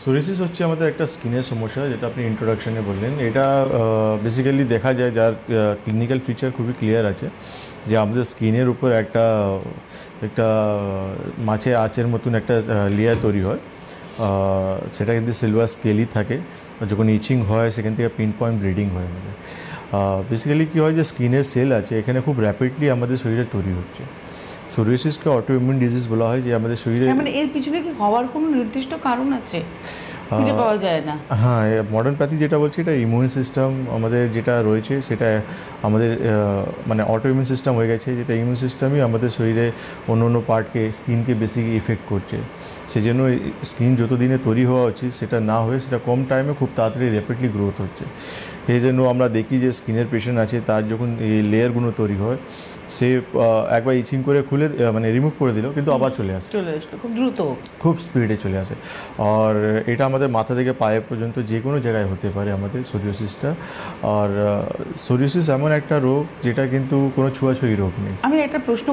Psoriasis হচ্ছে আমাদের একটা স্কিনের সমস্যা, যেটা আপনি ইন্ট্রোডাকশনে বললেন। এটা বেসিক্যালি দেখা যায়, যার ক্লিনিক্যাল ফিচার খুবই ক্লিয়ার আছে, যে আমাদের স্কিনের উপর একটা একটা মাছের আঁচের মতন একটা লেয়ার তৈরি হয়। সেটা কিন্তু সিলভার স্কেলই থাকে। যখন ইচিং হয় সেখান থেকে পিন পয়েন্ট ব্লিডিং হয় আমাদের। বেসিক্যালি কী হয়, যে স্কিনের সেল আছে এখানে খুব র্যাপিডলি আমাদের শরীরে তৈরি হচ্ছে। সোরিয়াসিসকে অটো ইমিউন ডিজিজ বলা হয়, যে আমাদের শরীরে। মানে এর পিছনে কি হওয়ার কোনো নির্দিষ্ট কারণ আছে, খুঁজে পাওয়া যায় না? হ্যাঁ, মডার্ন প্যাথি যেটা বলছে, এটা ইমিউন সিস্টেম আমাদের যেটা রয়েছে সেটা আমাদের মানে অটো ইমিউন সিস্টেম হয়ে গেছে, যেটা ইমিউন সিস্টেমই আমাদের শরীরে অন্য অন্য পার্টকে, স্কিনকে বেশি ইফেক্ট করছে। সেই জন্য স্কিন যত দিনে তৈরি হওয়া উচিত সেটা না হয়ে সেটা কম টাইমে খুব তাড়াতাড়ি র্যাপিডলি গ্রোথ হচ্ছে। সেই জন্য আমরা দেখি যে স্কিনের পেশেন্ট আছে, তার যখন এই লেয়ারগুলো তৈরি হয়, সে একবার ইচিং করে খুলে মানে রিমুভ করে দিল, কিন্তু আবার চলে আসে, খুব দ্রুত, খুব স্পিডে চলে আসে। আর এটা আমাদের মাথা থেকে পায়ে পর্যন্ত যে কোনো জায়গায় হতে পারে আমাদের সোরিয়াসিসটা। আর সোরিয়াসিস এমন একটা রোগ যেটা কিন্তু কোনো ছোঁয়াছুঁয়ি রোগ নেই। আমি একটা প্রশ্ন